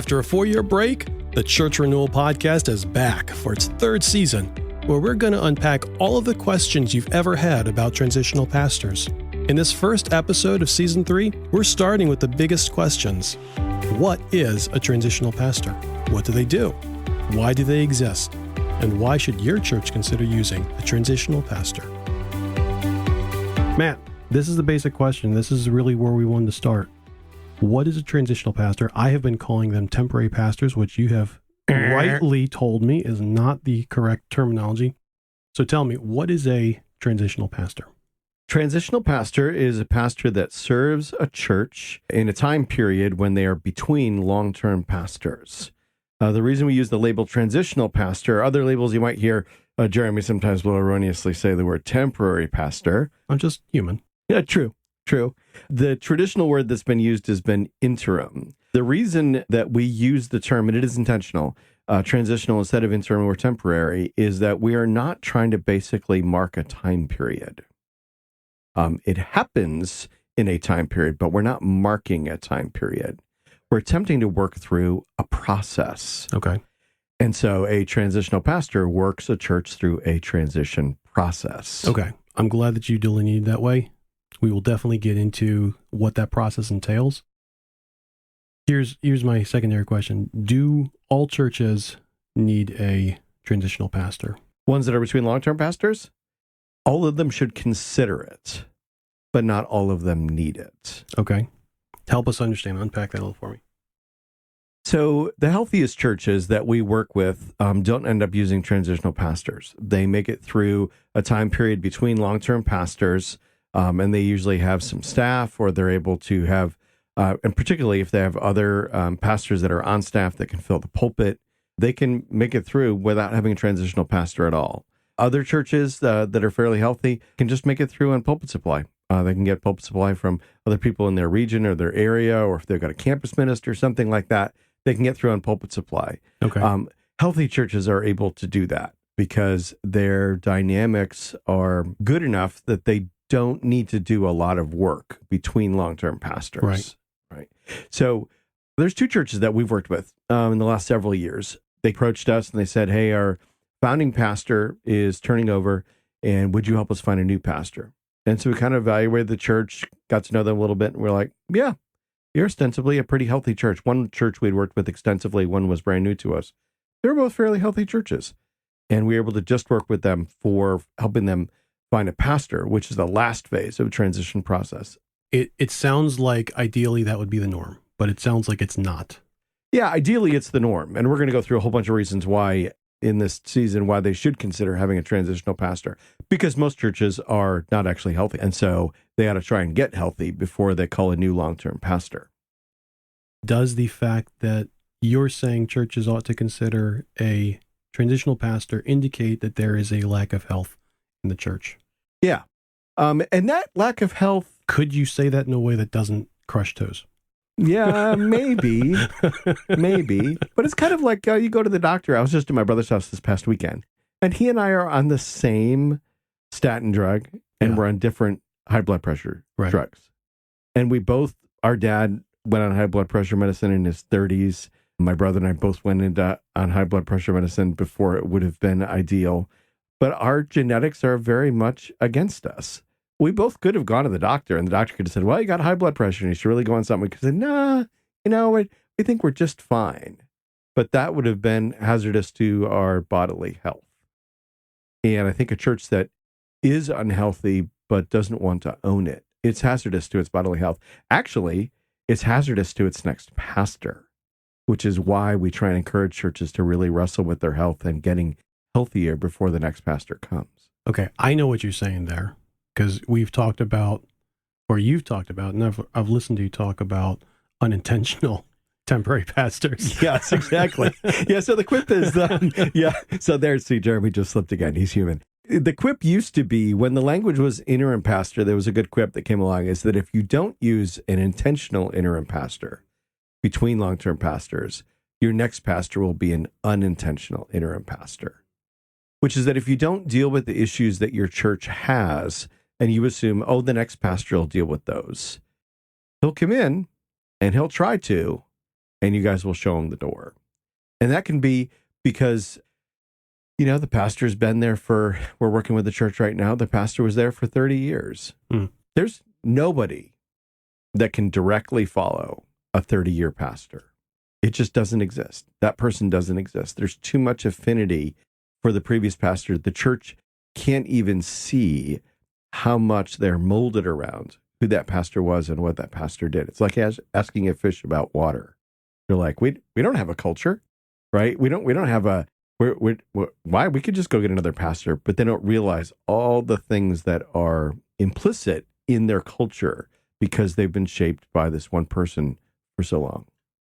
After a 4-year break, the Church Renewal Podcast is back for its 3rd season, where we're going to unpack all of the questions you've ever had about transitional pastors. In this first episode of Season 3, we're starting with the biggest questions. What is a transitional pastor? What do they do? Why do they exist? And why should your church consider using a transitional pastor? Matt, this is the basic question. This is really where we wanted to start. What is a transitional pastor? I have been calling them temporary pastors, which you have rightly told me is not the correct terminology. So tell me, what is a transitional pastor? Transitional pastor is a pastor that serves a church in a time period when they are between long-term pastors. The reason we use the label transitional pastor, other labels you might hear, Jeremy sometimes will erroneously say the word temporary pastor. I'm just human. Yeah, true. The traditional word that's been used has been interim. The reason that we use the term, and it is intentional, transitional instead of interim or temporary, is that we are not trying to basically mark a time period. It happens in a time period, but we're not marking a time period. We're attempting to work through a process. Okay. And so a transitional pastor works a church through a transition process. Okay. I'm glad that you delineated that way. We will definitely get into what that process entails. Here's my secondary question. Do all churches need a transitional pastor? Ones that are between long-term pastors? All of them should consider it, but not all of them need it. Okay. Help us understand. Unpack that a little for me. So the healthiest churches that we work with don't end up using transitional pastors. They make it through a time period between long-term pastors, and they usually have some staff, or they're able to have, and particularly if they have other pastors that are on staff that can fill the pulpit, they can make it through without having a transitional pastor at all. Other churches that are fairly healthy can just make it through on pulpit supply. They can get pulpit supply from other people in their region or their area, or if they've got a campus minister, something like that, they can get through on pulpit supply. Okay. Healthy churches are able to do that because their dynamics are good enough that they don't need to do a lot of work between long-term pastors. Right. So there's 2 churches that we've worked with in the last several years. They approached us and they said, hey, our founding pastor is turning over, and would you help us find a new pastor? And so we kind of evaluated the church, got to know them a little bit, and we're like, yeah, you're ostensibly a pretty healthy church. One church we'd worked with extensively, one was brand new to us. They're both fairly healthy churches. And we were able to just work with them for helping them find a pastor, which is the last phase of a transition process. It sounds like ideally that would be the norm, but it sounds like it's not. Yeah, ideally it's the norm. And we're going to go through a whole bunch of reasons why in this season, why they should consider having a transitional pastor, because most churches are not actually healthy. And so they ought to try and get healthy before they call a new long-term pastor. Does the fact that you're saying churches ought to consider a transitional pastor indicate that there is a lack of health in the church? Yeah. And that lack of health... Could you say that in a way that doesn't crush toes? Yeah, maybe. But it's kind of like you go to the doctor. I was just at my brother's house this past weekend, and he and I are on the same statin drug, and we're on different high blood pressure drugs. And our dad went on high blood pressure medicine in his 30s. My brother and I both went on high blood pressure medicine before it would have been ideal. But our genetics are very much against us. We both could have gone to the doctor, and the doctor could have said, well, you got high blood pressure, and you should really go on something. We could say, nah, we think we're just fine. But that would have been hazardous to our bodily health. And I think a church that is unhealthy but doesn't want to own it, it's hazardous to its bodily health. Actually, it's hazardous to its next pastor, which is why we try and encourage churches to really wrestle with their health and getting healthier before the next pastor comes. Okay, I know what you're saying there. Because we've talked about, or you've talked about, and I've listened to you talk about unintentional temporary pastors. Yes, exactly. Yeah, so the quip is, see, Jeremy just slipped again. He's human. The quip used to be, when the language was interim pastor, there was a good quip that came along, is that if you don't use an intentional interim pastor between long-term pastors, your next pastor will be an unintentional interim pastor. Which is that if you don't deal with the issues that your church has, and you assume, the next pastor will deal with those, he'll come in and he'll try to, and you guys will show them the door. And that can be because, the pastor's been there we're working with the church right now. The pastor was there for 30 years. There's nobody that can directly follow a 30-year pastor. It just doesn't exist. That person doesn't exist. There's too much affinity for the previous pastor. The church can't even see how much they're molded around who that pastor was and what that pastor did. It's like asking a fish about water. They're like, we don't have a culture, right? We don't have a, why? We could just go get another pastor, but they don't realize all the things that are implicit in their culture because they've been shaped by this one person for so long.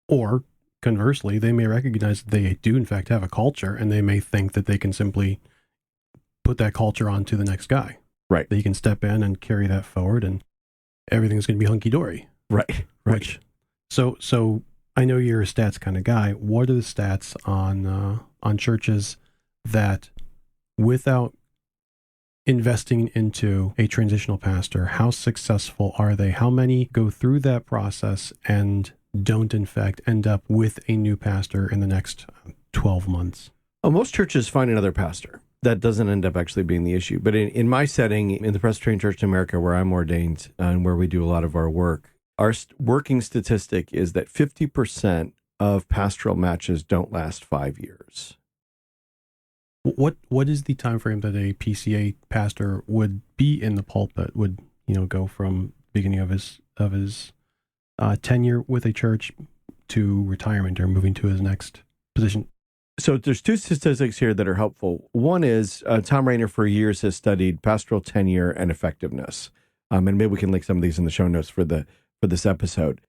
Or conversely, they may recognize that they do in fact have a culture, and they may think that they can simply put that culture onto the next guy. Right. That you can step in and carry that forward, and everything's going to be hunky-dory. Right. So I know you're a stats kind of guy. What are the stats on churches that, without investing into a transitional pastor, how successful are they? How many go through that process and don't, in fact, end up with a new pastor in the next 12 months? Well, most churches find another pastor. That doesn't end up actually being the issue. But in my setting, in the Presbyterian Church in America, where I'm ordained and where we do a lot of our work, our working statistic is that 50% of pastoral matches don't last 5 years. What is the time frame that a PCA pastor would be in the pulpit? Would go from beginning of his tenure with a church to retirement or moving to his next position? So there's two statistics here that are helpful. One is Tom Rainer for years has studied pastoral tenure and effectiveness, and maybe we can link some of these in the show notes for this episode.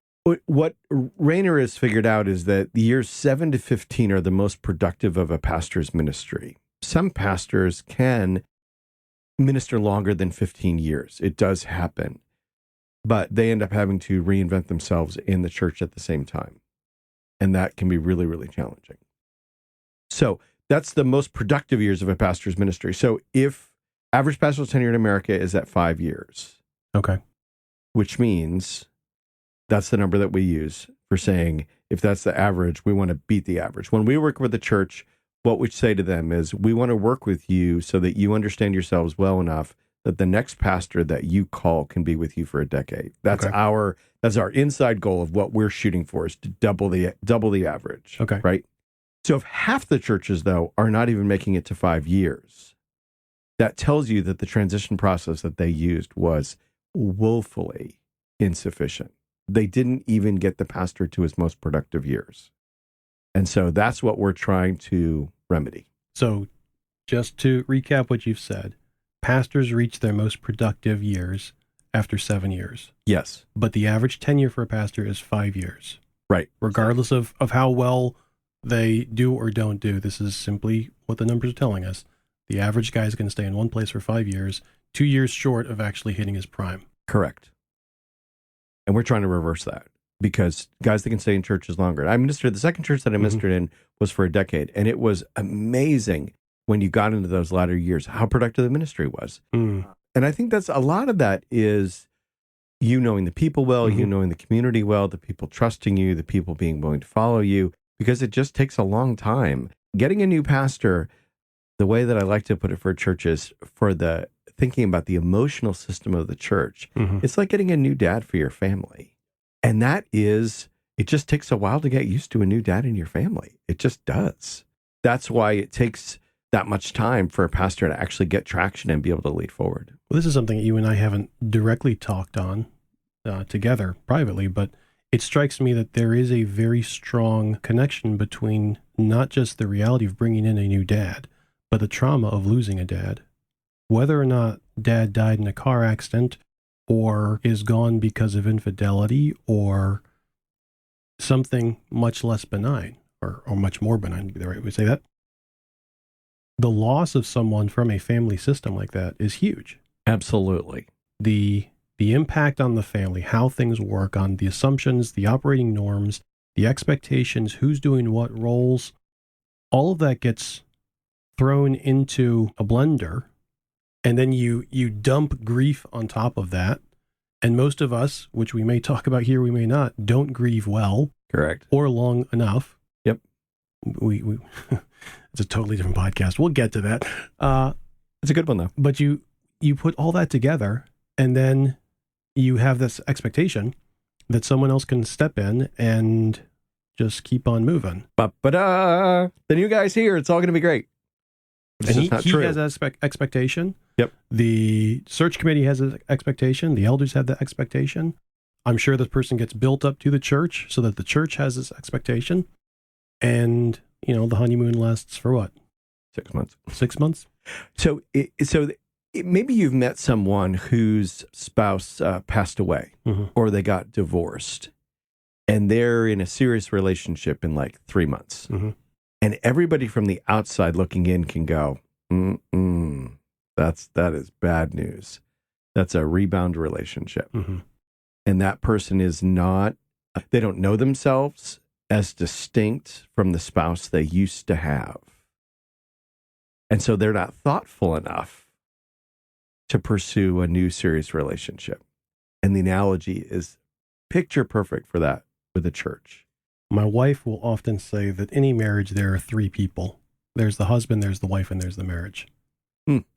What Rainer has figured out is that the years 7 to 15 are the most productive of a pastor's ministry. Some pastors can minister longer than 15 years. It does happen, but they end up having to reinvent themselves in the church at the same time, and that can be really, really challenging. So that's the most productive years of a pastor's ministry. So if average pastoral tenure in America is at 5 years, okay, which means that's the number that we use for saying if that's the average, we want to beat the average. When we work with the church, what we say to them is we want to work with you so that you understand yourselves well enough that the next pastor that you call can be with you for a decade. That's our inside goal of what we're shooting for, is to double the average. Okay. Right? So if half the churches, though, are not even making it to 5 years, that tells you that the transition process that they used was woefully insufficient. They didn't even get the pastor to his most productive years. And so that's what we're trying to remedy. So just to recap what you've said, pastors reach their most productive years after 7 years. Yes. But the average tenure for a pastor is 5 years. Right. Regardless of how well they do or don't do. This is simply what the numbers are telling us. The average guy is going to stay in one place for 5 years, 2 years short of actually hitting his prime. Correct. And we're trying to reverse that because guys that can stay in churches longer. The second church that I ministered in was for a decade, and it was amazing when you got into those latter years, how productive the ministry was. And I think that's a lot of that is you knowing the people well, you knowing the community well, the people trusting you, the people being willing to follow you, because it just takes a long time. Getting a new pastor, the way that I like to put it for churches, for the thinking about the emotional system of the church, it's like getting a new dad for your family. And it just takes a while to get used to a new dad in your family. It just does. That's why it takes that much time for a pastor to actually get traction and be able to lead forward. Well, this is something that you and I haven't directly talked on together privately, but it strikes me that there is a very strong connection between not just the reality of bringing in a new dad, but the trauma of losing a dad. Whether or not dad died in a car accident or is gone because of infidelity or something much less benign or much more benign, would be the right way to say that. The loss of someone from a family system like that is huge. Absolutely. The impact on the family, how things work, on the assumptions, the operating norms, the expectations, who's doing what roles, all of that gets thrown into a blender, and then you dump grief on top of that, And most of us, which we may talk about here, we may not, don't grieve well. Correct. Or long enough. Yep. We it's a totally different podcast. We'll get to that. It's a good one, though. But you put all that together, and then you have this expectation that someone else can step in and just keep on moving. Ba-ba-da! The new guy's here. It's all going to be great. And he has an expectation. Yep. The search committee has an expectation. The elders have the expectation. I'm sure this person gets built up to the church so that the church has this expectation. And, the honeymoon lasts for what? 6 months. 6 months? So maybe you've met someone whose spouse passed away or they got divorced, and they're in a serious relationship in like 3 months. Mm-hmm. And everybody from the outside looking in can go, that is bad news. That's a rebound relationship. Mm-hmm. And that person they don't know themselves as distinct from the spouse they used to have. And so they're not thoughtful enough to pursue a new serious relationship. And the analogy is picture perfect for that with the church. My wife will often say that any marriage, there are 3 people. There's the husband, there's the wife, and there's the marriage.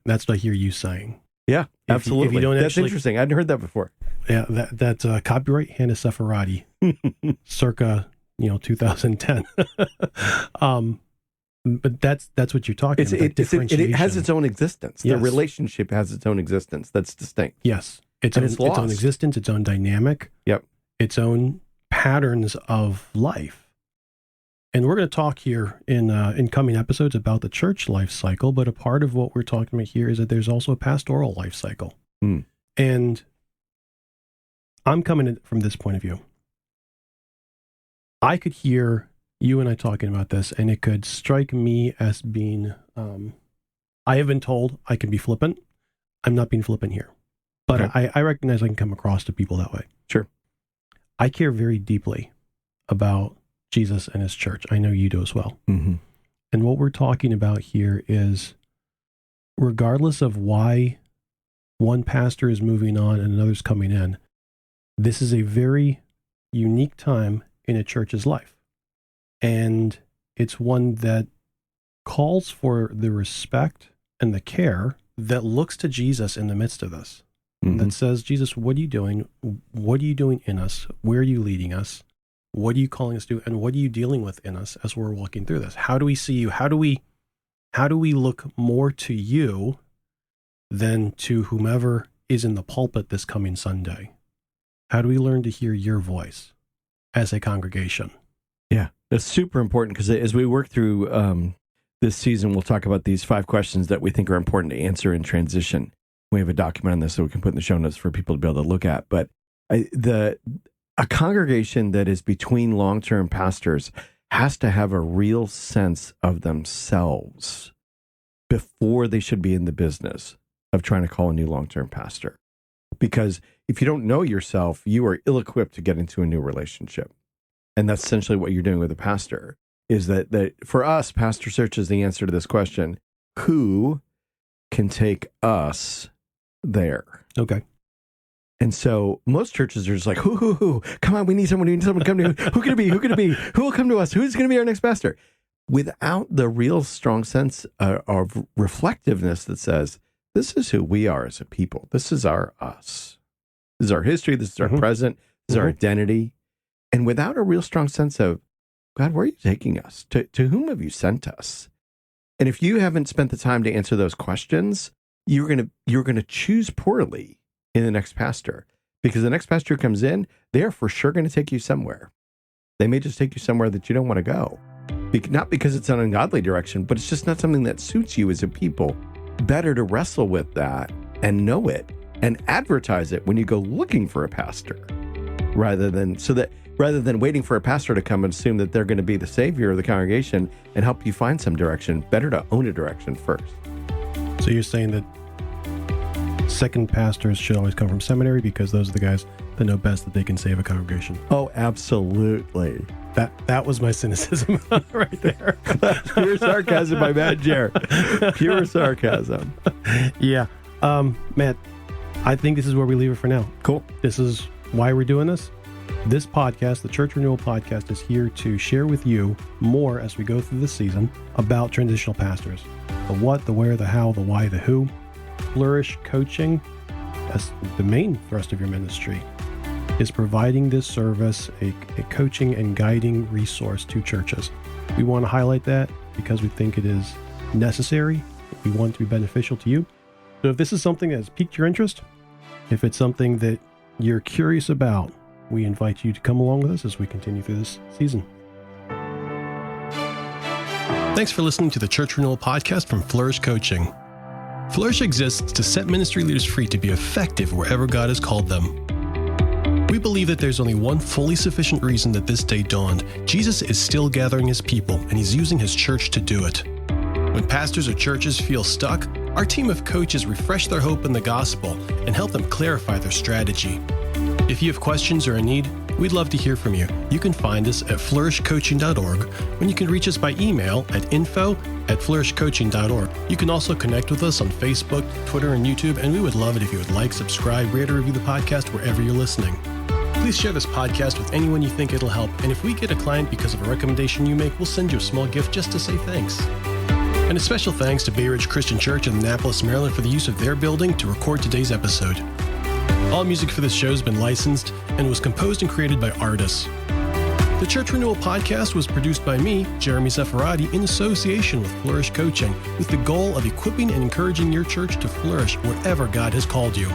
That's what I hear you saying. Yeah, absolutely. If you don't That's interesting. I hadn't heard that before. Yeah, that's copyright Hannah Sepharadi, circa 2010. But that's what you're talking about. It has its own existence. Yes. The relationship has its own existence. That's distinct. Yes, its own existence, its own dynamic. Yep, its own patterns of life. And we're going to talk here in coming episodes about the church life cycle, but a part of what we're talking about here is that there's also a pastoral life cycle. And I'm coming in from this point of view. I could hear you and I talking about this, and it could strike me as being, I have been told I can be flippant. I'm not being flippant here, but okay. I recognize I can come across to people that way. Sure. I care very deeply about Jesus and his church. I know you do as well. Mm-hmm. And what we're talking about here is, regardless of why one pastor is moving on and another's coming in, this is a very unique time in a church's life. And it's one that calls for the respect and the care that looks to Jesus in the midst of this. Mm-hmm. That says, Jesus, what are you doing? What are you doing in us? Where are you leading us? What are you calling us to? And what are you dealing with in us as we're walking through this? How do we see you? How do we look more to you than to whomever is in the pulpit this coming Sunday? How do we learn to hear your voice as a congregation? Yeah, that's super important, because as we work through this season, we'll talk about these 5 questions that we think are important to answer in transition. We have a document on this so we can put in the show notes for people to be able to look at. But a congregation that is between long-term pastors has to have a real sense of themselves before they should be in the business of trying to call a new long-term pastor. Because if you don't know yourself, you are ill-equipped to get into a new relationship. And that's essentially what you're doing with a pastor, is that for us, Pastor Search is the answer to this question: who can take us there? Okay. And so most churches are just like, who, come on, we need someone to come to, who can it be? Who will come to us? Who's going to be our next pastor? Without the real strong sense of reflectiveness that says, this is who we are as a people. This is our us. This is our history. This is our present. This is our identity. And without a real strong sense of, God, where are you taking us? To whom have you sent us? And if you haven't spent the time to answer those questions, you're gonna choose poorly in the next pastor, because the next pastor who comes in, they're for sure going to take you somewhere. They may just take you somewhere that you don't want to go. Not because it's an ungodly direction, but it's just not something that suits you as a people. Better to wrestle with that and know it and advertise it when you go looking for a pastor, rather than waiting for a pastor to come and assume that they're going to be the savior of the congregation and help you find some direction. Better to own a direction first. So you're saying that second pastors should always come from seminary, because those are the guys that know best that they can save a congregation? Oh, absolutely. That was my cynicism right there. Pure sarcasm, my man, Jer. Pure sarcasm. Yeah. Matt, I think this is where we leave it for now. Cool. This is why we're doing this. This podcast, the Church Renewal Podcast, is here to share with you more as we go through this season about transitional pastors. The what, the where, the how, the why, the who. Flourish Coaching, as the main thrust of your ministry, is providing this service, a coaching and guiding resource to churches. We want to highlight that because we think it is necessary. We want it to be beneficial to you. So if this is something that has piqued your interest, if it's something that you're curious about, we invite you to come along with us as we continue through this season. Thanks for listening to the Church Renewal Podcast from Flourish Coaching. Flourish exists to set ministry leaders free to be effective wherever God has called them. We believe that there's only one fully sufficient reason that this day dawned. Jesus is still gathering his people, and he's using his church to do it. When pastors or churches feel stuck, our team of coaches refresh their hope in the gospel and help them clarify their strategy. If you have questions or a need, we'd love to hear from you. You can find us at flourishcoaching.org, and you can reach us by email at info@flourishcoaching.org. You can also connect with us on Facebook, Twitter, and YouTube, and we would love it if you would like, subscribe, rate, or review the podcast wherever you're listening. Please share this podcast with anyone you think it'll help, and if we get a client because of a recommendation you make, we'll send you a small gift just to say thanks. And a special thanks to Bay Ridge Christian Church in Annapolis, Maryland for the use of their building to record today's episode. All music for this show has been licensed and was composed and created by artists. The Church Renewal Podcast was produced by me, Jeremy Zaffarati, in association with Flourish Coaching, with the goal of equipping and encouraging your church to flourish wherever God has called you.